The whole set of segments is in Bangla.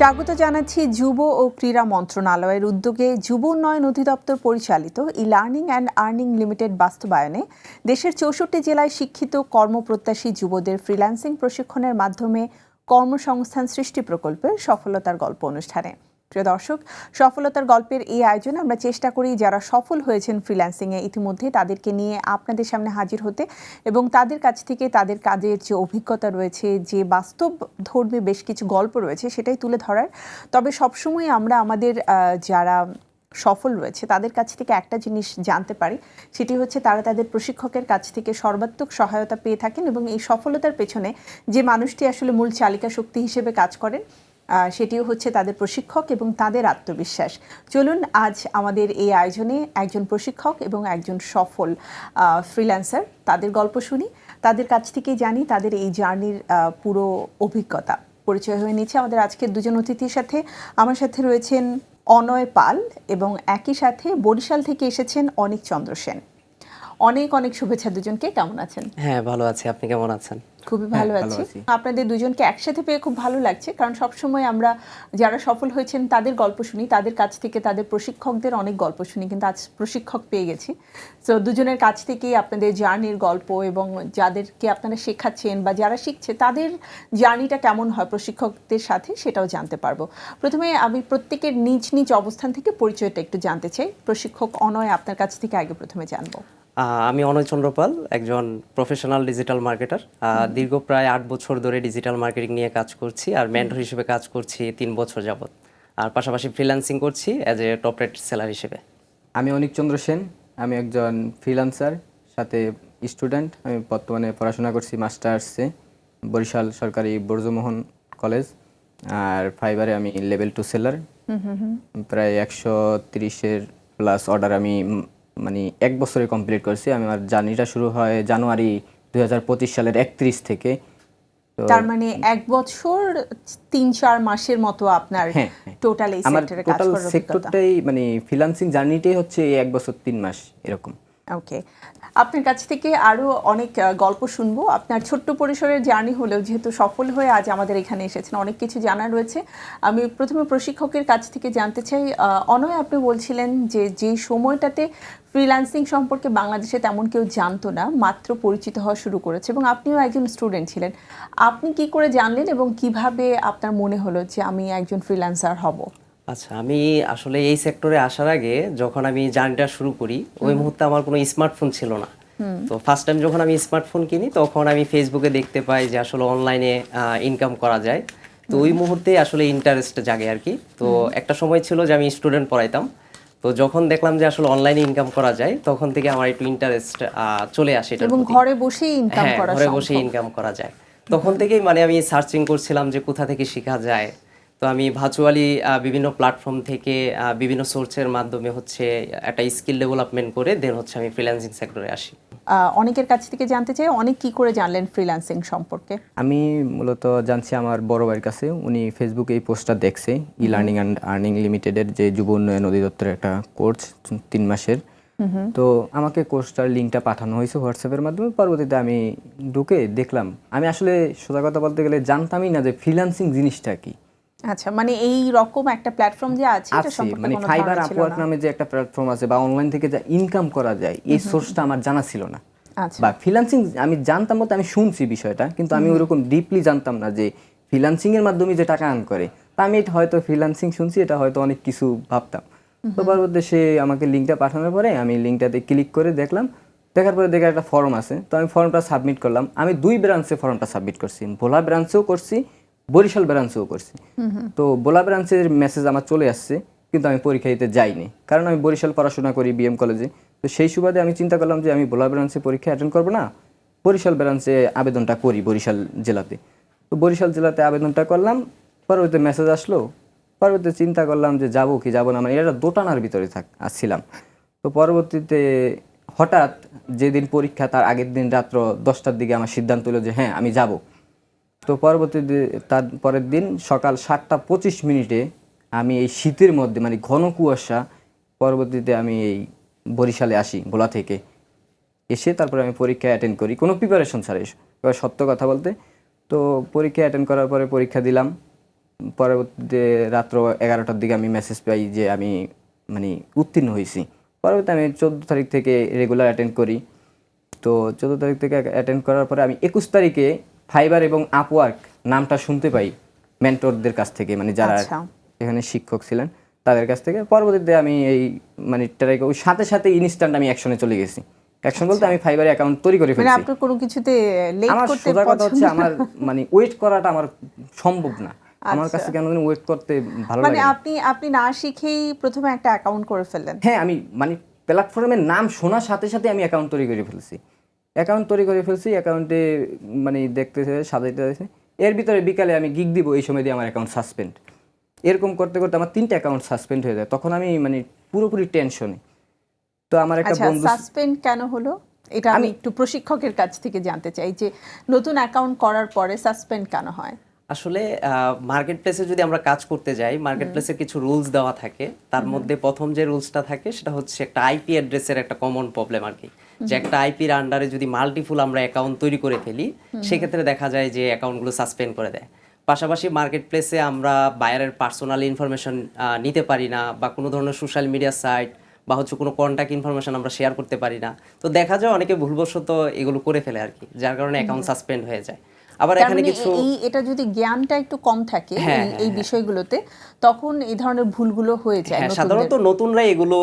স্বাগত জানাচ্ছি যুব ও ক্রীড়া মন্ত্রণালয়ের উদ্যোগে যুব উন্নয়ন অধিদপ্তর পরিচালিত ই-লার্নিং অ্যান্ড আর্নিং লিমিটেড বাস্তবায়নে দেশের ৬৪ জেলায় শিক্ষিত কর্মপ্রত্যাশী যুবদের ফ্রিল্যান্সিং প্রশিক্ষণের মাধ্যমে কর্মসংস্থান সৃষ্টি প্রকল্পের সফলতার গল্প অনুষ্ঠানে। প্রিয় দর্শক, সফলতার গল্পের এই আয়োজনে আমরা চেষ্টা করি যারা সফল হয়েছেন ফ্রিল্যান্সিংয়ে ইতিমধ্যে তাদেরকে নিয়ে আপনাদের সামনে হাজির হতে এবং তাদের কাছ থেকে তাদের কাজের যে অভিজ্ঞতা রয়েছে, যে বাস্তব ধর্মী বেশ কিছু গল্প রয়েছে সেটাই তুলে ধরার। তবে সবসময় আমরা আমাদের যারা সফল রয়েছে তাদের কাছ থেকে একটা জিনিস জানতে পারি, সেটি হচ্ছে তারা তাদের প্রশিক্ষকের কাছ থেকে সর্বাত্মক সহায়তা পেয়ে থাকেন এবং এই সফলতার পেছনে যে মানুষটি আসলে মূল চালিকা শক্তি হিসেবে কাজ করেন সেটিও হচ্ছে তাদের প্রশিক্ষক এবং তাদের আত্মবিশ্বাস। চলুন আজ আমাদের এই আয়োজনে একজন প্রশিক্ষক এবং একজন সফল ফ্রিল্যান্সার তাদের গল্প শুনি, তাদের কাছ থেকেই জানি তাদের এই জার্নির পুরো অভিজ্ঞতা। পরিচয় হয়ে নিচ্ছে আমাদের আজকের দুজন অতিথির সাথে। আমার সাথে রয়েছেন অনয় পাল এবং একই সাথে বরিশাল থেকে এসেছেন অনিক চন্দ্র সেন। অনেক অনেক শুভেচ্ছা দুজনকে। কেমন আছেন? হ্যাঁ, ভালো আছি। আপনি কেমন আছেন? খুবই ভালো আছি। আপনাদের দুজনকে একসাথে পেয়ে খুব ভালো লাগছে, কারণ সবসময় আমরা যারা সফল হয়েছেন তাদের গল্প শুনি, তাদের কাছ থেকে তাদের প্রশিক্ষকদের অনেক গল্প শুনি, কিন্তু আজ প্রশিক্ষক পেয়ে গেছি। তো দুজনের কাছ থেকেই আপনাদের জার্নির গল্প এবং যাদেরকে আপনারা শেখাচ্ছেন বা যারা শিখছে তাদের জার্নিটা কেমন হয় প্রশিক্ষকদের সাথে সেটাও জানতে পারবো। প্রথমে আমি প্রত্যেকের নিজ নিজ অবস্থান থেকে পরিচয়টা একটু জানতে চাই। প্রশিক্ষক অনয়, আপনার কাছ থেকে আগে প্রথমে জানবো। আমি অনয় চন্দ্র পাল, একজন প্রফেশনাল ডিজিটাল মার্কেটার। দীর্ঘ প্রায় 8 বছর ধরে ডিজিটাল মার্কেটিং নিয়ে কাজ করছি, আর মেন্টর হিসেবে কাজ করছি 3 বছর যাবত। আর পাশাপাশি ফ্রিল্যান্সিং করছি as a top rate seller হিসেবে। আমি অনিক চন্দ্র সেন, আমি একজন ফ্রিল্যান্সার সাথে স্টুডেন্ট। আমি বর্তমানে পড়াশোনা করছি মাস্টার্সে বরিশাল সরকারি ব্রজমোহন কলেজ, আর ফাইবারে আমি লেভেল 2 সেলার। প্রায় 130-এর প্লাস অর্ডার আমি মানে 1 বছরে কমপ্লিট করছি। আমার জার্নিটা শুরু হয় জানুয়ারি 2025 সালের 31 থেকে। তার মানে 1 বছর 3-4 মাসের মতো আপনার টোটাল এই সেক্টরে কাজ করার অভিজ্ঞতা। সেক্টরটাই মানে ফ্রিল্যান্সিং জার্নিটাই হচ্ছে 1 বছর 3 মাস এরকম। ওকে, আপনার কাছ থেকে আরও অনেক গল্প শুনবো। আপনার ছোট্ট পরিসরের জার্নি হলেও যেহেতু সফল হয়ে আজ আমাদের এখানে এসেছেন, অনেক কিছু জানার রয়েছে। আমি প্রথমে প্রশিক্ষকের কাছ থেকে জানতে চাই, অনয়, আপনি বলছিলেন যে যে সময়টাতে ফ্রিল্যান্সিং সম্পর্কে বাংলাদেশে তেমন কেউ জানতো না, মাত্র পরিচিত হওয়া শুরু করেছে এবং আপনিও একজন স্টুডেন্ট ছিলেন। আপনি কি করে জানলেন এবং কিভাবে আপনার মনে হলো যে আমি একজন ফ্রিল্যান্সার হব? আচ্ছা, আমি আসলে এই সেক্টরে আসার আগে যখন আমি জার্নিটা শুরু করি, ওই মুহূর্তে আমার কোনো স্মার্টফোন ছিল না। তো ফার্স্ট টাইম যখন আমি স্মার্টফোন কিনি তখন আমি ফেসবুকে দেখতে পাই যে আসলে অনলাইনে ইনকাম করা যায়। তো ওই মুহূর্তে আসলে ইন্টারেস্ট জাগে আর কি। তো একটা সময় ছিল যে আমি স্টুডেন্ট পড়াইতাম, তো যখন দেখলাম যে আসলে অনলাইনে ইনকাম করা যায় তখন থেকে আমার একটু ইন্টারেস্ট চলে আসে এটার প্রতি। এবং ঘরে বসেই ইনকাম করা, ঘরে বসে ইনকাম করা যায়। তখন থেকেই মানে আমি সার্চিং করছিলাম যে কোথা থেকে শেখা যায়। তো আমি ভার্চুয়ালি বিভিন্ন প্ল্যাটফর্ম থেকে বিভিন্ন সোর্সের মাধ্যমে হচ্ছে একটা স্কিল ডেভেলপমেন্ট করে দেন হচ্ছে আমি ফ্রিল্যান্সিং সেক্টরে আসি। অনেকের কাছ থেকে জানতে চাই, অনেক কি করে জানলেন ফ্রিল্যান্সিং সম্পর্কে? আমি মূলত জানছি আমার বড় ভাইয়ের কাছে। উনি ফেসবুকে এই পোস্টটা দেখছে, ই-লার্নিং অ্যান্ড আর্নিং লিমিটেডের যে যুব উন্নয়ন অধিদপ্তরের একটা কোর্স 3 মাসের। তো আমাকে কোর্সটার লিঙ্কটা পাঠানো হয়েছে হোয়াটসঅ্যাপের মাধ্যমে। পরবর্তীতে আমি ঢুকে দেখলাম, আমি আসলে সোজা কথা বলতে গেলে জানতামই না যে ফ্রিল্যান্সিং জিনিসটা কি। আচ্ছা, মানে এই রকম একটা প্ল্যাটফর্ম যে আছে এটা সম্পর্কে মানে কোনো ফাইবার ধারণা ছিল আপওয়ার্ক না। নামে যে একটা প্ল্যাটফর্ম আছে বা অনলাইন থেকে যা ইনকাম করা যায়, এই সোর্সটা আমার জানা ছিল না। আচ্ছা, বা ফ্রিল্যান্সিং আমি জানতাম বলতে আমি শুনছি বিষয়টা, কিন্তু আমি ওরকম ডিপলি জানতাম না যে ফ্রিল্যান্সিং এর মাধ্যমে যে টাকা আর্ন করে। তা আমি এটা হয়তো ফ্রিল্যান্সিং শুনছি, এটা হয়তো অনেক কিছু ভাবতাম। তো পরবর্তীতে সে আমাকে লিঙ্কটা পাঠানোর পরে আমি লিঙ্কটাতে ক্লিক করে দেখলাম, দেখার পরে দেখে একটা ফর্ম আছে। তো আমি ফর্মটা সাবমিট করলাম। আমি 2 ব্রাঞ্চে ফর্মটা সাবমিট করছি, ভোলা ব্রাঞ্চেও করছি, বরিশাল ব্রাঞ্চেও করছি। তো ভোলা ব্রাঞ্চের মেসেজ আমার চলে আসছে, কিন্তু আমি পরীক্ষা দিতে যাইনি, কারণ আমি বরিশাল পড়াশোনা করি বিএম কলেজে। তো সেই সুবাদে আমি চিন্তা করলাম যে আমি ভোলা ব্রাঞ্চে পরীক্ষা অ্যাটেন্ড করবো না, বরিশাল ব্রাঞ্চে আবেদনটা করি বরিশাল জেলাতে। তো বরিশাল জেলাতে আবেদনটা করলাম। পরবর্তীতে মেসেজ আসলো। পরবর্তীতে চিন্তা করলাম যে যাবো কি যাবো না, মানে এটা দোটানার ভিতরে আসছিলাম। তো পরবর্তীতে হঠাৎ যেদিন পরীক্ষা তার আগের দিন রাত্র 10টার দিকে আমার সিদ্ধান্ত হলো যে হ্যাঁ আমি যাব। তো পরবর্তীতে তার পরের দিন সকাল 7:25 আমি এই শীতের মধ্যে মানে ঘন কুয়াশা, পরবর্তীতে আমি এই বরিশালে আসি ভোলা থেকে। এসে তারপরে আমি পরীক্ষা অ্যাটেন্ড করি কোনো প্রিপারেশন ছাড়াই, সত্য কথা বলতে। তো পরীক্ষা অ্যাটেন্ড করার পরে পরীক্ষা দিলাম। পরবর্তীতে রাত্র 11টার দিকে আমি মেসেজ পাই যে আমি মানে উত্তীর্ণ হয়েছি। পরবর্তীতে আমি 14 তারিখ থেকে রেগুলার অ্যাটেন্ড করি। তো 14 তারিখ থেকে অ্যাটেন্ড করার পরে আমি 21 তারিখে ফাইবার এবং আপওয়ার্ক নামটা শুনতে পাই মেন্টরদের কাছ থেকে, মানে যারা আচ্ছা। এখানে শিক্ষক ছিলেন তাদের কাছ থেকে। পরবর্তীতে আমি এই মানে ট্রাই ওই সাথে সাথে ইনস্ট্যান্ট আমি অ্যাকশনে চলে গেছি। অ্যাকশন বলতে আমি ফাইবারে অ্যাকাউন্ট তৈরি করে মানে ফেলছি। আপনার কোনো কিছুতে লেট আমার করতে সোজা কথা হচ্ছে পছন্দ আমার মানে ওয়েট করাটা আমার সম্ভব না। আমার আচ্ছা। কাছে কেন জানি ওয়েট করতে ভালো মানে লাগে না। আপনি না শিখেই প্রথমে একটা অ্যাকাউন্ট করে ফেললেন। হ্যাঁ, আমি মানে প্ল্যাটফর্মের নাম শোনার সাথে সাথে আমি অ্যাকাউন্ট তৈরি করে ফেলছি। অ্যাকাউন্টে মানে দেখতেছে সাজাইতে আছে। এর ভিতরে বিকালে আমি গিগ দিব, এই সময় দিয়ে আমার অ্যাকাউন্ট সাসপেন্ড। এরকম করতে করতে আমার 3টা অ্যাকাউন্ট সাসপেন্ড হয়ে যায়। তখন আমি মানে পুরোপুরি টেনশনে। তো আমার একটা আচ্ছা, বন্ধু সাসপেন্ড কেন হলো এটা আমি একটু প্রশিক্ষকের কাছ থেকে জানতে চাই যে নতুন অ্যাকাউন্ট করার পরে সাসপেন্ড কেন হয়? আসলে মার্কেট প্লেসে যদি আমরা কাজ করতে যাই, মার্কেট প্লেসে কিছু রুলস দেওয়া থাকে। তার মধ্যে প্রথম যে রুলসটা থাকে সেটা হচ্ছে একটা আইপি অ্যাড্রেসের একটা কমন প্রবলেম আর কি, যে একটা আইপির আন্ডারে যদি মাল্টিপুল আমরা অ্যাকাউন্ট তৈরি করে ফেলি সেক্ষেত্রে দেখা যায় যে অ্যাকাউন্টগুলো সাসপেন্ড করে দেয়। পাশাপাশি মার্কেট প্লেসে আমরা বায়ারের পার্সোনাল ইনফরমেশন নিতে পারি না, বা কোনো ধরনের সোশ্যাল মিডিয়া সাইট বা হচ্ছে কোনো কন্ট্যাক্ট ইনফরমেশন আমরা শেয়ার করতে পারি না। তো দেখা যায় অনেকে ভুলবশত এগুলো করে ফেলে আর কি, যার কারণে অ্যাকাউন্ট সাসপেন্ড হয়ে যায়। আবার তার এখানে মানে কিছু এটা যদি জ্ঞানটা একটু কম থাকে এই বিষয়গুলোতে, তখন এই ধরনের ভুলগুলো হয়ে যায় হ্যাঁ, নতুনদের। সাধারণত নতুনরা এগুলো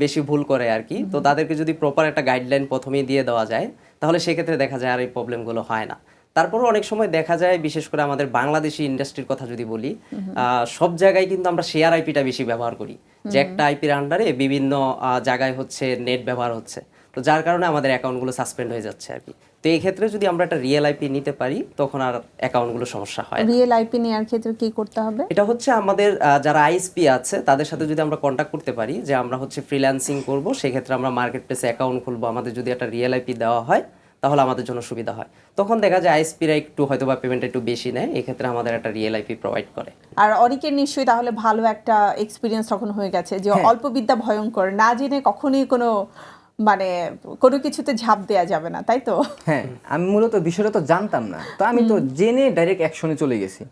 বেশি ভুল করে আর কি। তো তাদেরকে যদি প্রপার একটা গাইডলাইন প্রথমেই দিয়ে দেওয়া যায় তাহলে সেক্ষেত্রে দেখা যায় আর এই প্রবলেমগুলো হয় না। তারপরেও অনেক সময় দেখা যায়, বিশেষ করে আমাদের বাংলাদেশি ইন্ডাস্ট্রির কথা যদি বলি, সব জায়গায় কিন্তু আমরা শেয়ার আইপিটা বেশি ব্যবহার করি, যে একটা আইপির আন্ডারে বিভিন্ন জায়গায় হচ্ছে নেট ব্যবহার হচ্ছে। তো যার কারণে আমাদের অ্যাকাউন্টগুলো সাসপেন্ড হয়ে যাচ্ছে আর কি। তো এই ক্ষেত্রে যদি আমরা একটা রিয়েল আইপি নিতে পারি তখন আর অ্যাকাউন্টগুলো সমস্যা হয় না। রিয়েল আইপি নেওয়ার ক্ষেত্রে কি করতে হবে? এটা হচ্ছে আমাদের যারা আইএসপি আছে তাদের সাথে যদি আমরা কন্ট্যাক্ট করতে পারি যে আমরা হচ্ছে ফ্রিল্যান্সিং করব, সেক্ষেত্রে আমরা মার্কেট প্লেসে অ্যাকাউন্ট খুলবো, আমাদের যদি একটা রিয়েল আইপি দেওয়া হয় তাহলে আমাদের জন্য সুবিধা হয়। তখন দেখা যায় আইএসপিরা একটু হয়তো বা পেমেন্টটা একটু বেশি নেয়, এক্ষেত্রে আমাদের একটা রিয়েল আইপি প্রোভাইড করে। আর অনেকের নিশ্চয়ই তাহলে ভালো একটা এক্সপিরিয়েন্স তখন হয়ে গেছে যে অল্প বিদ্যা ভয়ঙ্কর, না জেনে কখনোই কোনো কিছুতে ঝাঁপ দেয়া যাবে না, তাই তো? হ্যাঁ, আমি মূলত বিষয়টা তো জানতাম না, তো আমি তো জেনে ডাইরেক্ট অ্যাকশনে চলে গেছি।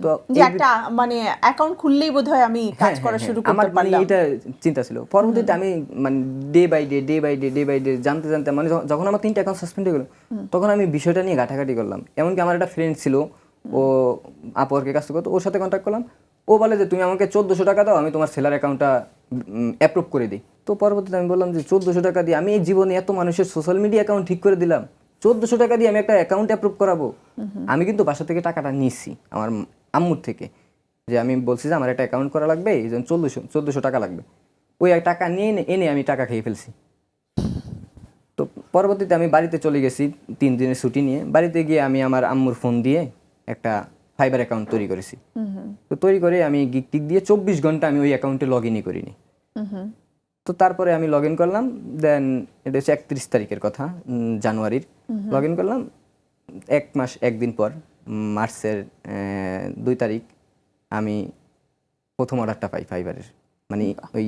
তো যে একটা মানে অ্যাকাউন্ট খুললেই বোধহয় আমি কাজ করা শুরু আমার করতে মানে পারলাম। এটা চিন্তা ছিল। পরবর্তীতে আমি মানে ডে বাই ডে জানতে মানে যখন আমার 3টা অ্যাকাউন্ট সাসপেন্ড হয়ে গেল তখন আমি বিষয়টা নিয়ে ঘাটাঘাটি করলাম। এমনকি আমার একটা ফ্রেন্ড ছিল, ও আপওয়ার্কে কাজ করতো, ওর সাথে কন্ট্যাক্ট করলাম। ও বলে যে তুমি আমাকে 1400 টাকা দাও, আমি তোমার সেলার অ্যাকাউন্টটা অ্যাপ্রুভ করে দিই। তো পরবর্তীতে আমি বললাম যে 1400 টাকা দিয়ে আমি এই জীবনে এত মানুষের সোশ্যাল মিডিয়া অ্যাকাউন্ট ঠিক করে দিলাম, 1400 টাকা দিয়ে আমি একটা অ্যাকাউন্ট অ্যাপ্রুভ করাবো? আমি কিন্তু বাসা থেকে টাকাটা নিচ্ছি আমার আম্মুর থেকে, যে আমি বলছি যে আমার একটা অ্যাকাউন্ট করা লাগবে, এই জন্য 1400 টাকা লাগবে। ওই টাকা নিয়ে এনে আমি টাকা খেয়ে ফেলছি। তো পরবর্তীতে আমি বাড়িতে চলে গেছি 3 দিনের ছুটি নিয়ে। বাড়িতে গিয়ে আমি আমার আম্মুর ফোন দিয়ে একটা ফাইবার অ্যাকাউন্ট তৈরি করেছি। তো তৈরি করে আমি গিগ টিক দিয়ে 24 ঘন্টা আমি ওই অ্যাকাউন্টে লগ ইনই করিনি। তো তারপরে আমি লগ ইন করলাম, দেন এটা হচ্ছে 31 তারিখের কথা, জানুয়ারির। লগ ইন করলাম 1 মাস 1 দিন পর, মার্চের 2 তারিখ আমি প্রথম অর্ডারটা পাই ফাইবারের। মানে ওই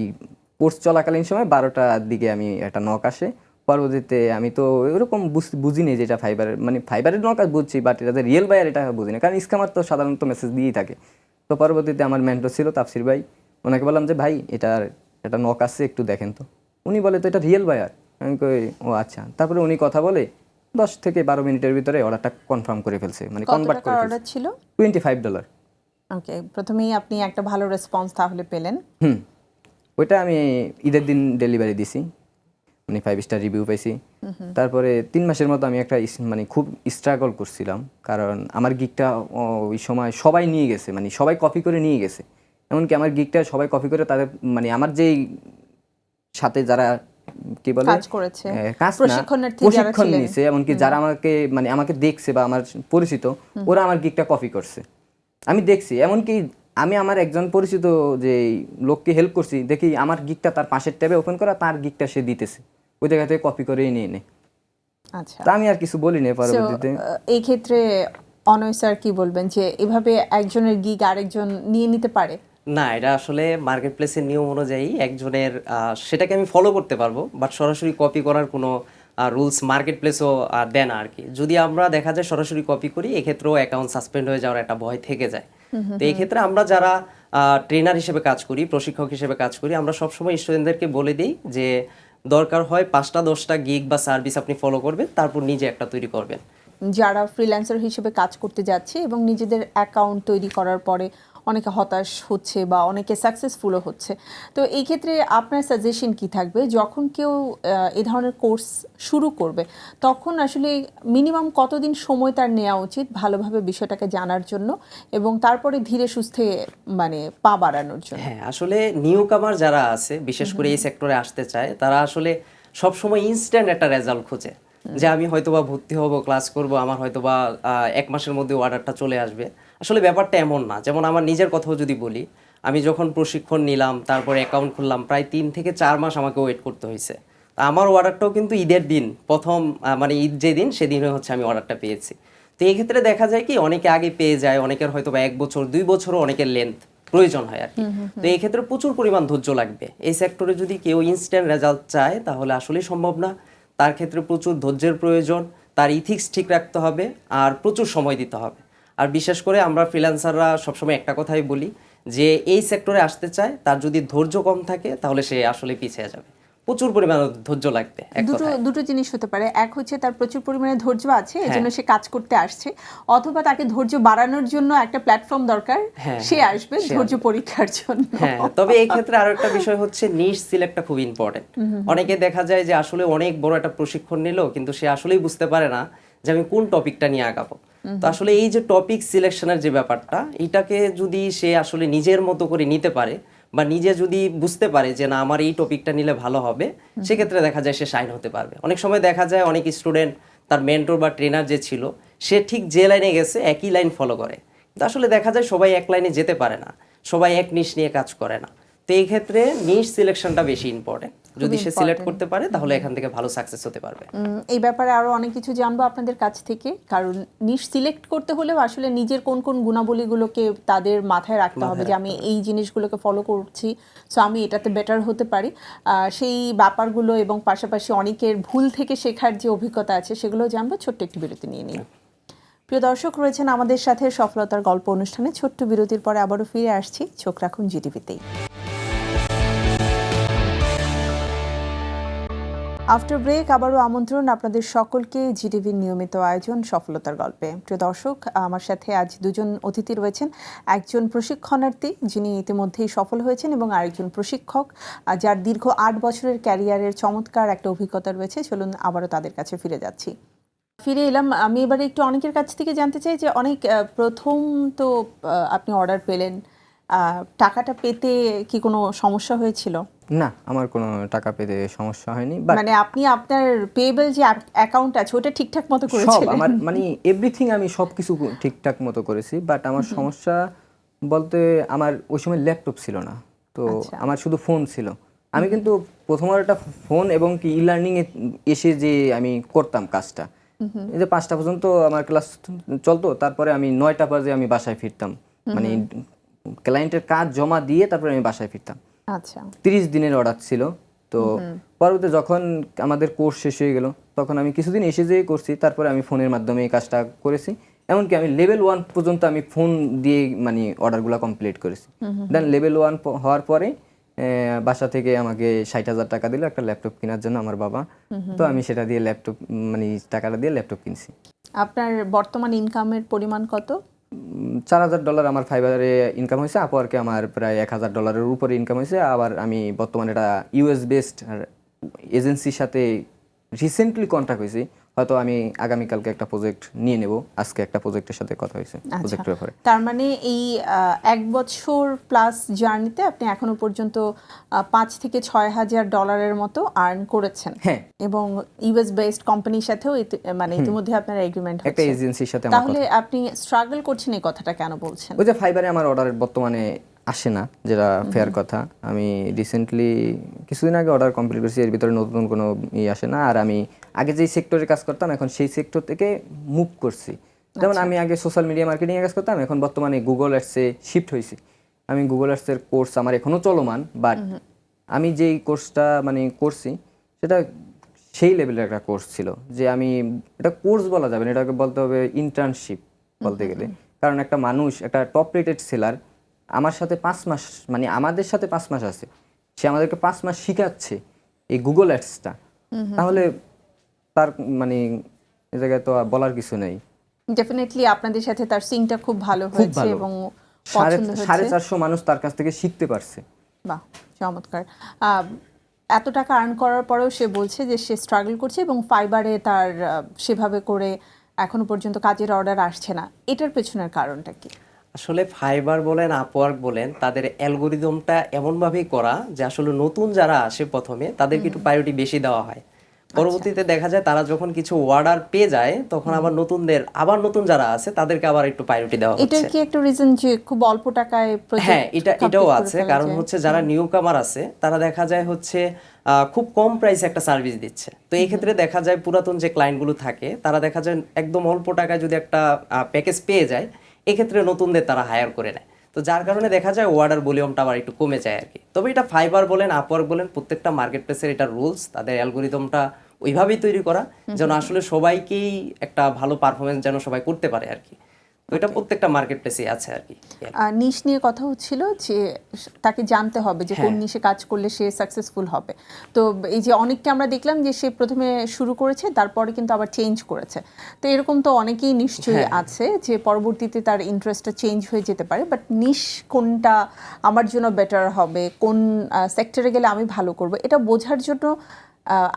কোর্স চলাকালীন সময় 12টার দিকে আমি একটা নক আসে। পরবর্তীতে আমি তো এরকম বুঝিনি যে এটা ফাইবারের, মানে ফাইবারের নক বুঝছি, বাট এটা রিয়েল বায়ার এটা বুঝি না, কারণ স্ক্যামার তো সাধারণত মেসেজ দিয়েই থাকে। তো পরবর্তীতে আমার মেন্টর ছিল তাফসির ভাই, ওনাকে বললাম যে ভাই এটার একটা নক আসছে, একটু দেখেন তো। উনি বলে তো এটা রিয়েল বায়ার। আমি কই ও আচ্ছা। তারপরে উনি কথা বলে 10 থেকে 12 মিনিটের ভিতরে অর্ডারটা কনফার্ম করে ফেলছে, মানে কত কনভার্ট টাকার করে অর্ডার ফেলছে। ছিল? $25। ওকে, প্রথমেই আপনি একটা ভালো রেসপন্স তাহলে পেলেন। ওইটা আমি ঈদের দিন ডেলিভারি দিছি, মানে 5 স্টার রিভিউ পাইছি। তারপরে 3 মাসের মতো আমি একটা মানে খুব স্ট্রাগল করছিলাম, কারণ আমার গিগটা ওই সময় সবাই নিয়ে গেছে, মানে সবাই কপি করে নিয়ে গেছে। এমনকি আমার গিগটা সবাই কপি করে তাদের, মানে আমার যেই সাথে যারা কি বলে কাজ করেছে, কাজ না, প্রশিক্ষণার্থী যারা প্রশিক্ষণ ছিলেন। নিছে, এমনকি যারা আমাকে দেখছে বা আমার পরিচিত, ওরা আমার গিগটা কপি করছে। আমি দেখছি, এমনকি আমি আমার একজন পরিচিত যে লোককে হেল্প করছি, দেখি আমার গিগটা তার পাশের ট্যাবে ওপেন করা, তার গিগটা সে দিতেছে, ওই জায়গা থেকে কপি করেই নিয়ে নে। আচ্ছা, তা আমি আর কিছু বলি না পরবর্তীতে। এই ক্ষেত্রে অনয় স্যার কি বলবেন যে এভাবে একজনের গিগ আরেকজন নিয়ে নিতে পারে? না, এটা আসলে মার্কেট প্লেসের নিয়ম অনুযায়ী একজনের সেটাকে আমি ফলো করতে পারবো, বাট সরাসরি কপি করার কোনো রুলস মার্কেট প্লেসও দেয় না আর কি। যদি আমরা দেখা যায় সরাসরি কপি করি, এক্ষেত্রেও অ্যাকাউন্ট সাসপেন্ড হয়ে যাওয়ার একটা ভয় থেকে যায়। তো এই ক্ষেত্রে আমরা যারা ট্রেনার হিসেবে কাজ করি, প্রশিক্ষক হিসেবে কাজ করি, আমরা সবসময় স্টুডেন্টদেরকে বলে দিই যে দরকার হয় 5টা 10টা গিগ বা সার্ভিস আপনি ফলো করবেন, তারপর নিজে একটা তৈরি করবেন। যারা ফ্রিল্যান্সার হিসেবে কাজ করতে যাচ্ছে এবং নিজেদের অ্যাকাউন্ট তৈরি করার পরে অনেকে হতাশ হচ্ছে বা অনেকে সাকসেসফুলও হচ্ছে, তো এই ক্ষেত্রে আপনার সাজেশন কি থাকবে যখন কেউ এই ধরনের কোর্স শুরু করবে তখন আসলে মিনিমাম কতদিন সময় তার নেওয়া উচিত ভালোভাবে বিষয়টাকে জানার জন্য এবং তারপরে ধীরে সুস্থে মানে পা বাড়ানোর জন্য? হ্যাঁ, আসলে নিউ কামার যারা আছে, বিশেষ করে এই সেক্টরে আসতে চায়, তারা আসলে সবসময় ইনস্ট্যান্ট একটা রেজাল্ট খোঁজে যে আমি হয়তোবা ভর্তি হব, ক্লাস করব, আমার হয়তোবা 1 মাসের মধ্যে অর্ডারটা চলে আসবে। আসলে ব্যাপারটা এমন না। যেমন আমার নিজের কথাও যদি বলি, আমি যখন প্রশিক্ষণ নিলাম, তারপরে অ্যাকাউন্ট খুললাম, প্রায় 3 থেকে 4 মাস আমাকে ওয়েট করতে হয়েছে। তা আমার অর্ডারটাও কিন্তু ঈদের দিন প্রথম মানে ঈদ যেদিন সেদিনে হচ্ছে আমি অর্ডারটা পেয়েছি। তো এই ক্ষেত্রে দেখা যায় কি অনেকে আগে পেয়ে যায়, অনেকের হয়তোবা 1 বছর 2 বছরও অনেকের লেন্থ প্রয়োজন হয় আর কি। তো এই ক্ষেত্রে প্রচুর পরিমাণ ধৈর্য লাগবে। এই সেক্টরে যদি কেউ ইনস্ট্যান্ট রেজাল্ট চায় তাহলে আসলেই সম্ভব না। তার ক্ষেত্রে প্রচুর ধৈর্যের প্রয়োজন, তার ইথিক্স ঠিক রাখতে হবে আর প্রচুর সময় দিতে হবে। আর বিশেষ করে আমরা ফ্রিল্যান্সাররা সবসময় একটা কথাই বলি যে এই সেক্টরে আসতে চায়, তার যদি ধৈর্য কম থাকে তাহলে সে আসলে পিছিয়ে যাবে। প্রচুর পরিমাণে ধৈর্য লাগবে। দুটো জিনিস হতে পারে, এক হচ্ছে তার প্রচুর পরিমাণে ধৈর্য আছে এজন্য সে কাজ করতে আসছে, অথবা তাকে ধৈর্য বাড়ানোর জন্য একটা প্ল্যাটফর্ম দরকার, সে আসবে ধৈর্য পরীক্ষার জন্য। হ্যাঁ, তবে এই ক্ষেত্রে আরো একটা বিষয় হচ্ছে নিশ সিলেক্টটা খুব ইম্পর্টেন্ট। অনেকে দেখা যায় যে আসলে অনেক বড় একটা প্রশিক্ষণ নিল কিন্তু সে আসলেই বুঝতে পারে না যে আমি কোন টপিকটা নিয়ে আগাবো। তো আসলে এই যে টপিক সিলেকশনের যে ব্যাপারটা, এটাকে যদি সে আসলে নিজের মতো করে নিতে পারে বা নিজে যদি বুঝতে পারে যে না আমার এই টপিকটা নিলে ভালো হবে, সেক্ষেত্রে দেখা যায় সে শাইন হতে পারবে। অনেক সময় দেখা যায় অনেক স্টুডেন্ট তার মেন্টর বা ট্রেনার যে ছিল সে ঠিক যে লাইনে গেছে একই লাইন ফলো করে, কিন্তু আসলে দেখা যায় সবাই এক লাইনে যেতে পারে না, সবাই এক নিশ নিয়ে কাজ করে না। তো এই ক্ষেত্রে নিশ সিলেকশনটা বেশি ইম্পর্টেন্ট। যদি সে সিলেক্ট করতে পারে তাহলে এখান থেকে ভালো সাকসেস হতে পারবে। এই ব্যাপারে আরো অনেক কিছু জানবো আপনাদের কাছ থেকে, কারণ নিশ সিলেক্ট করতে হলেও আসলে নিজের কোন কোন গুণাবলীগুলোকে তাদের মাথায় রাখতে হবে যে আমি এই জিনিসগুলোকে ফলো করছি, সো আমি এটাতে বেটার হতে পারি। সেই ব্যাপারগুলো এবং পাশাপাশি অনেকের ভুল থেকে শেখার যে অভিজ্ঞতা আছে সেগুলো জানবো। ছোট্ট একটি বিরতি নিয়ে নিই। প্রিয় দর্শক, রয়েছেন আমাদের সাথে সফলতার গল্প অনুষ্ঠানে। ছোট্ট বিরতির পরে আবারও ফিরে আসছি, চোখ রাখুন জিটিভিতেই। আফটার ব্রেক আবারও আমন্ত্রণ আপনাদের সকলকে জিটিভির নিয়মিত আয়োজন সফলতার গল্পে। প্রিয় দর্শক, আমার সাথে আজ দুজন অতিথি রয়েছেন, একজন প্রশিক্ষণার্থী যিনি ইতিমধ্যেই সফল হয়েছেন এবং আরেকজন প্রশিক্ষক যার দীর্ঘ 8 বছরের ক্যারিয়ারের চমৎকার একটা অভিজ্ঞতা রয়েছে। চলুন আবারও তাদের কাছে ফিরে যাচ্ছি। ফিরে এলাম। আমি এবারে একটু অনেকের কাছ থেকে জানতে চাই যে অনেক প্রথম তো আপনি অর্ডার পেলেন, টাকাটা পেতে কি কোনো সমস্যা হয়েছিল? না, আমার কোনো টাকা পেতে সমস্যা হয়নি। মানে আপনি আপনার পেয়েবল যে অ্যাকাউন্ট আছে ওটা ঠিকঠাক মতো সব করেছিলেন? আমার মানে এভরিথিং আমি সবকিছু ঠিকঠাক মতো করেছি, বাট আমার সমস্যা বলতে আমার ওই সময় ল্যাপটপ ছিল না, তো আমার শুধু ফোন ছিল। আমি কিন্তু প্রথমবার একটা ফোন এবং কি ই লার্নিং এ এসে যে আমি করতাম কাজটা, এই যে 5টা পর্যন্ত আমার ক্লাস চলতো, তারপরে আমি 9টা বাজে আমি বাসায় ফিরতাম, মানে ক্লায়েন্টের কাজ জমা দিয়ে তারপরে আমি বাসায় ফিরতাম। আচ্ছা, 30 দিনের অর্ডার ছিল। তো পরবর্তীতে যখন আমাদের কোর্স শেষ হয়ে গেল তখন আমি কিছুদিন এসে যেয়ে করছি, তারপরে আমি ফোনের মাধ্যমে এই কাজটা করেছি। এমনকি আমি লেভেল 1 পর্যন্ত আমি ফোন দিয়ে মানে অর্ডারগুলো কমপ্লিট করেছি। দেন লেভেল 1 হওয়ার পরে বাসা থেকে আমাকে 60,000 টাকা দিল একটা ল্যাপটপ কেনার জন্য আমার বাবা। তো আমি সেটা দিয়ে ল্যাপটপ মানে টাকাটা দিয়ে ল্যাপটপ কিনছি। আপনার বর্তমান ইনকামের পরিমাণ কত? $4,000 আমার ফাইবারে ইনকাম হয়েছে, আপওয়ার্কে আমার প্রায় $1,000 উপরে ইনকাম হয়েছে। আবার আমি বর্তমানে এটা ইউএস বেসড এজেন্সির সাথে রিসেন্টলি কন্ট্যাক্ট হয়েছি, হয়তো আমি আগামীকালকে একটা প্রজেক্ট নিয়ে নেব। আজকে একটা প্রজেক্টের সাথে কথা হয়েছে প্রজেক্টের ব্যাপারে। তার মানে এই 1 বছর প্লাস জার্নিতে আপনি এখনো পর্যন্ত $5,000 থেকে $6,000 মতো আর্ন করেছেন। হ্যাঁ, এবং ইউএস বেসড কোম্পানির সাথেও মানে ইতিমধ্যে আপনার এগ্রিমেন্ট একটা হচ্ছে। এজেন্সির সাথে আমার তাহলে আপনি স্ট্রাগল করছেন, এই কথাটা কেন বলছেন? ওই যে ফাইবারে আমার অর্ডার বর্তমানে আসে না, যেটা ফেয়ার কথা। আমি রিসেন্টলি কিছুদিন আগে অর্ডার কমপ্লিট করেছি, এর ভিতরে নতুন কোনো আসে না। আর আমি আগে যেই সেক্টরে কাজ করতাম এখন সেই সেক্টর থেকে মুভ করছি। যেমন আমি আগে সোশ্যাল মিডিয়া মার্কেটিংয়ে কাজ করতাম, এখন বর্তমানে গুগল অ্যাডসে শিফট হয়েছি। আমি গুগল অ্যাডসের কোর্স আমার এখনও চলমান, বাট আমি যেই কোর্সটা মানে করছি সেটা সেই লেভেলের একটা কোর্স ছিল যে আমি এটা কোর্স বলা যাবে না, এটাকে বলতে হবে ইন্টার্নশিপ বলতে গেলে। কারণ একটা মানুষ, একটা টপ রেটেড সেলার আমার সাথে 5 মাস, মানে আমাদের সাথে 5 মাস আছে, সে আমাদেরকে 5 মাস শিখাচ্ছে এই গুগল অ্যাডসটা, তাহলে তার মানে এ জায়গায় তো আর বলার কিছু নেই। ডেফিনেটলি আপনাদের সাথে তার সিংটা খুব ভালো খুব হয়েছে ভালো। এবং পছন্দ হয়েছে। 450 মানুষ তার কাছ থেকে শিখতে পারছে। বাহ, চমৎকার। এত টাকা আর্ন করার পরেও সে বলছে যে সে স্ট্রাগল করছে এবং ফাইবারে তার সেভাবে করে এখনো পর্যন্ত কাজের অর্ডার আসছে না। এটার পেছনের কারণটা কি? আসলে ফাইবার বলেন, আপওয়ার্ক বলেন, তাদের অ্যালগোরিদমটা এমনভাবেই করা যে আসলে নতুন যারা আসে প্রথমে তাদেরকে একটু প্রায়োরিটি বেশি দেওয়া হয়। পরবর্তীতে দেখা যায় তারা যখন কিছু অর্ডার পেয়ে যায় তখন আবার নতুন যারা আছে তাদেরকে আবার একটু প্রায়োরিটি দেওয়া হচ্ছে। এটার কি একটা রিজন যে খুব অল্প টাকায় প্রজেক্ট? হ্যাঁ, এটাও আছে। কারণ হচ্ছে যারা নিউ কামার আছে তারা দেখা যায় হচ্ছে খুব কম প্রাইসে একটা সার্ভিস দিচ্ছে। তো এই ক্ষেত্রে দেখা যায় পুরাতন যে ক্লায়েন্টগুলো থাকে তারা দেখা যায় একদম অল্প টাকায় যদি একটা প্যাকেজ পেয়ে যায়, এক্ষেত্রে নতুনদের তারা হায়ার করে নেয়। তো যার কারণে দেখা যায় অর্ডার ভলিউমটা আবার একটু কমে যায় আর কি। তবে এটা ফাইবার বলেন, আপওয়ার্ক বলেন, প্রত্যেকটা মার্কেট প্লেসের এটা রুলস, তাদের অ্যালগোরিদমটা ওইভাবেই তৈরি করা যেন আসলে সবাইকেই একটা ভালো পারফরমেন্স যেন সবাই করতে পারে আর কি। তো এটা প্রত্যেকটা মার্কেট প্লেসে আছে আর কি। নিশ নিয়ে কথা হচ্ছিল যে তাকে জানতে হবে যে কোন নিশে কাজ করলে সে সাকসেসফুল হবে। তো এই যে অনেককে আমরা দেখলাম যে সে প্রথমে শুরু করেছে তারপরে কিন্তু আবার চেঞ্জ করেছে। তো এরকম তো অনেকেই নিশ্চয়ই আছে যে পরবর্তীতে তার ইন্টারেস্টটা চেঞ্জ হয়ে যেতে পারে, বাট নিশ কোনটা আমার জন্য বেটার হবে, কোন সেক্টরে গেলে আমি ভালো করব, এটা বোঝার জন্য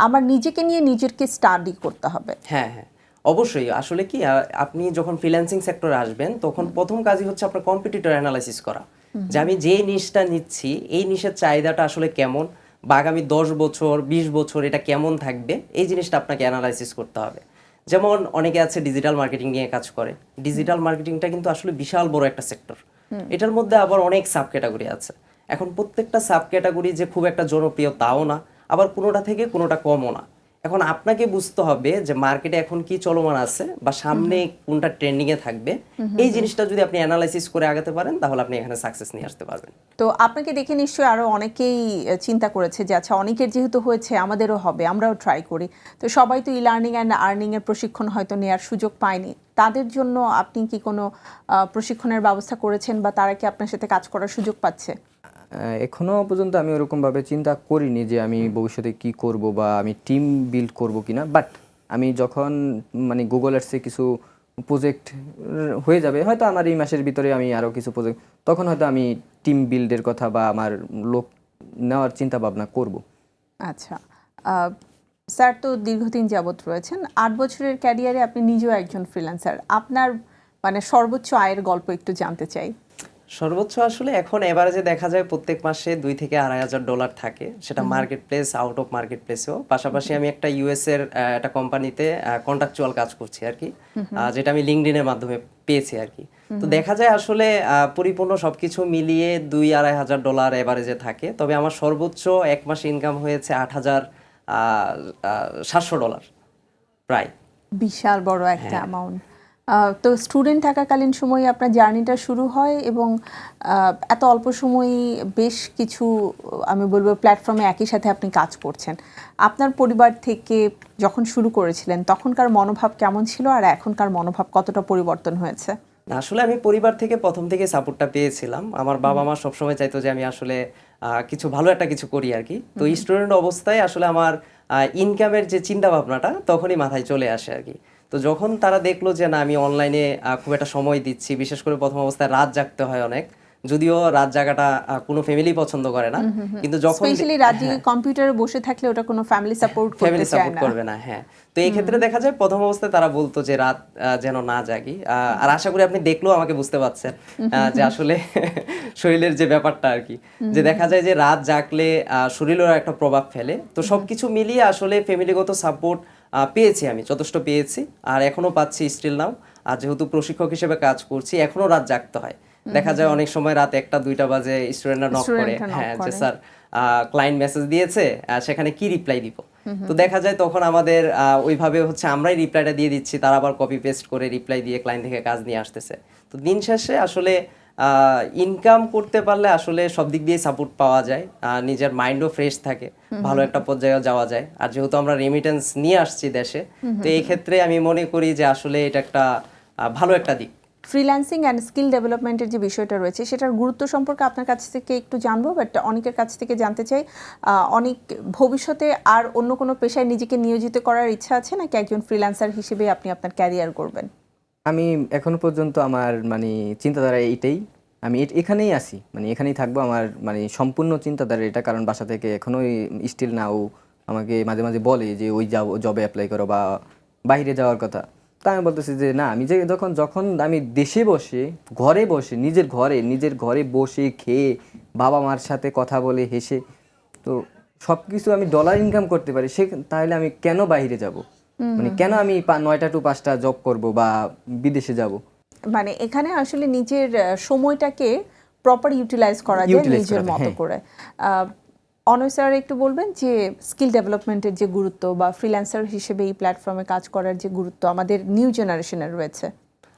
আমার নিজেকে নিয়ে নিজেকে স্টাডি করতে হবে। হ্যাঁ হ্যাঁ, অবশ্যই। আসলে কি আপনি যখন ফ্রিল্যান্সিং সেক্টরে আসবেন তখন প্রথম কাজই হচ্ছে আপনার কম্পিটিটর অ্যানালাইসিস করা, যে আমি যে নিশটা নিচ্ছি এই নিশের চাহিদাটা আসলে কেমন, বা আগামী 10 বছর 20 বছর এটা কেমন থাকবে, এই জিনিসটা আপনাকে অ্যানালাইসিস করতে হবে। যেমন অনেকে আছে ডিজিটাল মার্কেটিং নিয়ে কাজ করে। ডিজিটাল মার্কেটিংটা কিন্তু আসলে বিশাল বড় একটা সেক্টর। এটার মধ্যে আবার অনেক সাব ক্যাটাগরি আছে। এখন প্রত্যেকটা সাব ক্যাটাগরি যে খুব একটা জনপ্রিয় তাও না, আবার কোনোটা থেকে কোনোটা কমও না। এখন আপনাকে বুঝতে হবে যে মার্কেটে এখন কি চলমান আছে বা সামনে কোনটা ট্রেন্ডিং এ থাকবে। এই জিনিসটা যদি আপনি অ্যানালাইসিস করে আগাতে পারেন তাহলে আপনি এখানে সাকসেস নিয়ে আসতে পারবেন। তো আপনাকে দেখে নিশ্চয়ই আরো অনেকেই চিন্তা করেছে যে আচ্ছা অনেকের যেহেতু হয়েছে আমাদেরও হবে, আমরাও ট্রাই করি। তো সবাই তো লার্নিং অ্যান্ড আর্নিং এর প্রশিক্ষণ হয়তো নেওয়ার সুযোগ পায়নি, তাদের জন্য আপনি কি কোনো প্রশিক্ষণের ব্যবস্থা করেছেন বা তারা কি আপনার সাথে কাজ করার সুযোগ পাচ্ছে? এখনো পর্যন্ত আমি ওরকম ভাবে চিন্তা করিনি যে আমি ভবিষ্যতে কি করব বা আমি টিম বিল্ড করব কিনা, বাট আমি যখন মানে গুগল অ্যাডসে কিছু প্রজেক্ট হয়ে যাবে, হয়তো আমার এই মাসের ভিতরে আমি আরও কিছু প্রজেক্ট, তখন হয়তো আমি টিম বিল্ডের কথা বা আমার লোক নেওয়ার চিন্তা ভাবনা করব। আচ্ছা, স্যার তো দীর্ঘদিন যাবৎ রয়েছেন, 8 বছরের ক্যারিয়ারে আপনি নিজেও একজন ফ্রিল্যান্সার। আপনার মানে সর্বোচ্চ আয়ের গল্প একটু জানতে চাই। সর্বোচ্চ আসলে এখন এভারেজে দেখা যায় প্রত্যেক মাসে $2,000 থেকে $2,500 থাকে, সেটা market place, out of market প্লেসেও। পাশাপাশি আমি একটা ইউএস এর একটা কোম্পানিতে কন্ট্রাকচুয়াল কাজ করছি আর কি, যেটা আমি লিঙ্কডইনের মাধ্যমে পেয়েছি আর কি। তো দেখা যায় আসলে পরিপূর্ণ সবকিছু মিলিয়ে $2,000-2,500 এভারেজে থাকে। তবে আমার সর্বোচ্চ এক মাসে ইনকাম হয়েছে $8,700 প্রায়। বিশাল বড় একটা অ্যামাউন্ট। তো স্টুডেন্ট থাকাকালীন সময়ে আপনার জার্নিটা শুরু হয় এবং এত অল্প সময়ে বেশ কিছু আমি বলবো প্ল্যাটফর্মে একই সাথে আপনি কাজ করছেন। আপনার পরিবার থেকে যখন শুরু করেছিলেন তখনকার মনোভাব কেমন ছিল আর এখনকার মনোভাব কতটা পরিবর্তন হয়েছে? আসলে আমি পরিবার থেকে প্রথম থেকে সাপোর্টটা পেয়েছিলাম। আমার বাবা মা সবসময় চাইতো যে আমি আসলে কিছু ভালো একটা কিছু করি আর কি। তো স্টুডেন্ট অবস্থায় আসলে আমার ইনকামের যে চিন্তা ভাবনাটা তখনই মাথায় চলে আসে আর কি। তো যখন তারা দেখলো যে না আমি অনলাইনে খুব একটা সময় দিচ্ছি, বিশেষ করে প্রথম অবস্থায় রাত জাগতে হয় অনেক, যদিও রাত জাগাটা কোনো ফ্যামিলি পছন্দ করে না, কিন্তু যখন স্পেশালি রাত জেগে কম্পিউটারে বসে থাকলে ওটা কোনো ফ্যামিলি সাপোর্ট করবে না। হ্যাঁ, তো এই ক্ষেত্রে দেখা যায় প্রথম অবস্থায় তারা বলতো যে রাত যেন না জাগি। আর আশা করি আপনি দেখলেও আমাকে বুঝতে পারছেন যে আসলে শরীরের যে ব্যাপারটা আর কি, যে দেখা যায় যে রাত জাগলে শরীরের একটা প্রভাব ফেলে। তো সবকিছু মিলিয়ে আসলে ফ্যামিলিগত সাপোর্ট পেয়েছি, আমি যথেষ্ট পেয়েছি আর এখনো পাচ্ছি স্টিল নাও। আর যেহেতু প্রশিক্ষক হিসেবে কাজ করছি এখনো রাত জাগতে হয়। দেখা যায় অনেক সময় রাত 1টা 2টা বাজে স্টুডেন্টরা নক করে, হ্যাঁ যে স্যার ক্লায়েন্ট মেসেজ দিয়েছে, সেখানে কি রিপ্লাই দিব। তো দেখা যায় তখন আমাদের ওইভাবে হচ্ছে আমরাই রিপ্লাইটা দিয়ে দিচ্ছি, তারা আবার কপি পেস্ট করে রিপ্লাই দিয়ে ক্লায়েন্ট থেকে কাজ নিয়ে আসতেছে। তো দিন শেষে আসলে ইনকাম করতে পারলে আসলে সব দিক দিয়ে সাপোর্ট পাওয়া যায়, নিজের মাইন্ডও ফ্রেশ থাকে, ভালো একটা পর্যায়ে যাওয়া যায়। আর যেহেতু আমরা রেমিটেন্স নিয়ে আসছি দেশে, তো এই ক্ষেত্রে আমি মনে করি যে আসলে এটা একটা ভালো একটা দিক। ফ্রিল্যান্সিং অ্যান্ড স্কিল ডেভেলপমেন্টের যে বিষয়টা রয়েছে সেটার গুরুত্ব সম্পর্কে আপনার কাছ থেকে একটু জানবো, বাট অনেকের কাছ থেকে জানতে চাই অনেক ভবিষ্যতে আর অন্য কোনো পেশায় নিজেকে নিয়োজিত করার ইচ্ছা আছে নাকি একজন ফ্রিল্যান্সার হিসেবে আপনি আপনার ক্যারিয়ার করবেন? আমি এখনো পর্যন্ত আমার মানে চিন্তাধারা এইটাই, আমি এখানেই আছি, মানে এখানেই থাকবো। আমার মানে সম্পূর্ণ চিন্তাধারা এটা, কারণ বাসা থেকে এখনোই স্টিল নাও আমাকে মাঝে মাঝে বলে যে ওই যাও জবে অ্যাপ্লাই করো বা বাইরে যাওয়ার কথা। তা আমি বলতেছি যে না, আমি যে যখন যখন আমি দেশে বসে ঘরে বসে নিজের ঘরে বসে খেয়ে বাবা মার সাথে কথা বলে হেসে তো সব কিছু আমি ডলার ইনকাম করতে পারি, সে তাহলে আমি কেন বাইরে যাব? মানে কেন আমি 9টা to 5টা জব করব বা বিদেশে যাব? মানে এখানে আসলে নিজের সময়টাকে প্রপার ইউটিলাইজ করা যায় Utilize নিজের করা যায়, মতো হ্যাঁ। করে। অনয় স্যার একটু বলবেন যে স্কিল ডেভেলপমেন্টের যে গুরুত্ব বা ফ্রিল্যান্সার হিসেবে এই প্ল্যাটফর্মে কাজ করার যে গুরুত্ব আমাদের নিউ জেনারেশনের রয়েছে।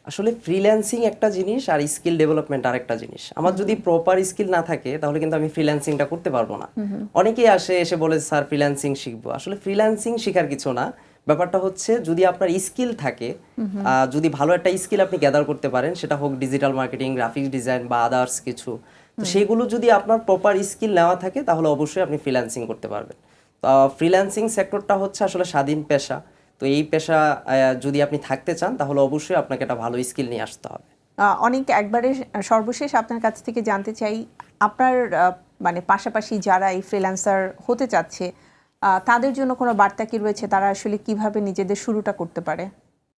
আসলে ফ্রিল্যান্সিং একটা জিনিস আর স্কিল ডেভেলপমেন্ট আরেকটা জিনিস। আমার যদি প্রপার স্কিল না থাকে তাহলে কিন্তু আমি ফ্রিল্যান্সিংটা করতে পারবো না। অনেকেই এসে বলে স্যার ফ্রিল্যান্সিং শিখবো, আসলে ফ্রিল্যান্সিং শেখার কিছু না। ব্যাপারটা হচ্ছে যদি আপনার স্কিল থাকে, যদি ভালো একটা স্কিল আপনি গ্যাদার করতে পারেন, সেটা হোক ডিজিটাল মার্কেটিং, গ্রাফিক্স ডিজাইন বা আদার্স কিছু, তো সেগুলো যদি আপনার প্রপার স্কিল নেওয়া থাকে তাহলে অবশ্যই আপনি ফ্রিল্যান্সিং করতে পারবেন। তো ফ্রিল্যান্সিং সেক্টরটা হচ্ছে আসলে স্বাধীন পেশা। তো এই পেশা যদি আপনি থাকতে চান তাহলে অবশ্যই আপনাকে একটা ভালো স্কিল নিয়ে আসতে হবে। অনেক একবারে সর্বশেষ আপনার কাছ থেকে জানতে চাই আপনার মানে পাশাপাশি যারা এই ফ্রিল্যান্সার হতে চাচ্ছে তাদের জন্য কোনো বার্তা কি রয়েছে, তারা আসলে কিভাবে নিজেদের শুরুটা করতে পারে?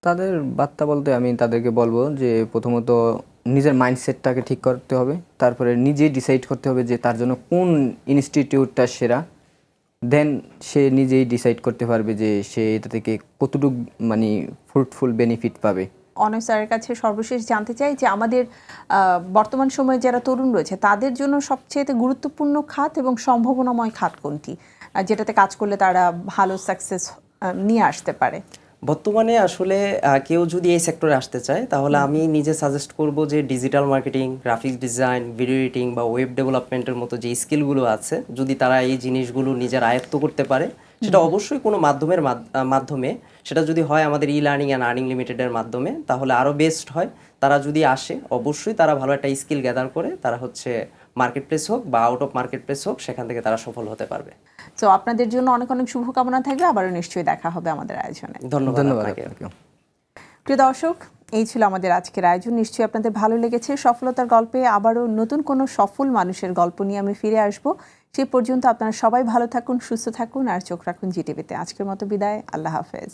তাদের বার্তা বলতে আমি তাদেরকে বলবো যে প্রথমত নিজের মাইন্ডসেটটাকে ঠিক করতে হবে, তারপরে নিজে ডিসাইড করতে হবে যে তার জন্য কোন ইনস্টিটিউটটা সেরা। দেন সে নিজেই ডিসাইড করতে পারবে যে সে এটা থেকে কতটুকু মানে ফ্রুটফুল বেনিফিট পাবে। অনয় স্যারের কাছে সর্বশেষ জানতে চাই যে আমাদের বর্তমান সময়ে যারা তরুণ রয়েছে তাদের জন্য সবচেয়ে গুরুত্বপূর্ণ খাত এবং সম্ভাবনাময় খাত কোনটি, যেটাতে কাজ করলে তারা ভালো সাকসেস নিয়ে আসতে পারে? বর্তমানে আসলে কেউ যদি এই সেক্টরে আসতে চায় তাহলে আমি নিজে সাজেস্ট করব যে digital marketing, graphics design, video editing বা ওয়েব ডেভেলপমেন্টের মতো যে স্কিলগুলো আছে, যদি তারা এই জিনিসগুলো নিজের আয়ত্ত করতে পারে, সেটা অবশ্যই কোনো মাধ্যমে, সেটা যদি হয় আমাদের ই লার্নিং অ্যান্ড আর্নিং লিমিটেডের মাধ্যমে, তাহলে আরও বেস্ট হয়। তারা যদি আসে অবশ্যই তারা ভালো একটা স্কিল গ্যাদার করে তারা হচ্ছে মার্কেট প্লেস হোক বা আউট অফ মার্কেট প্লেস হোক, সেখান থেকে তারা সফল হতে পারবে। তো আপনাদের জন্য অনেক অনেক শুভকামনা থাকবে, আবারও নিশ্চয়ই দেখা হবে আমাদের আয়োজনে। ধন্যবাদ আপনাকে। প্রিয় দর্শক, এই ছিল আমাদের আজকের আয়োজন। নিশ্চয়ই আপনাদের ভালো লেগেছে। সফলতার গল্পে আবারও নতুন কোনো সফল মানুষের গল্প নিয়ে আমি ফিরে আসব। সে পর্যন্ত আপনারা সবাই ভালো থাকুন, সুস্থ থাকুন আর চোখ রাখুন জিটিভিতে। আজকের মতো বিদায়, আল্লাহ হাফেজ।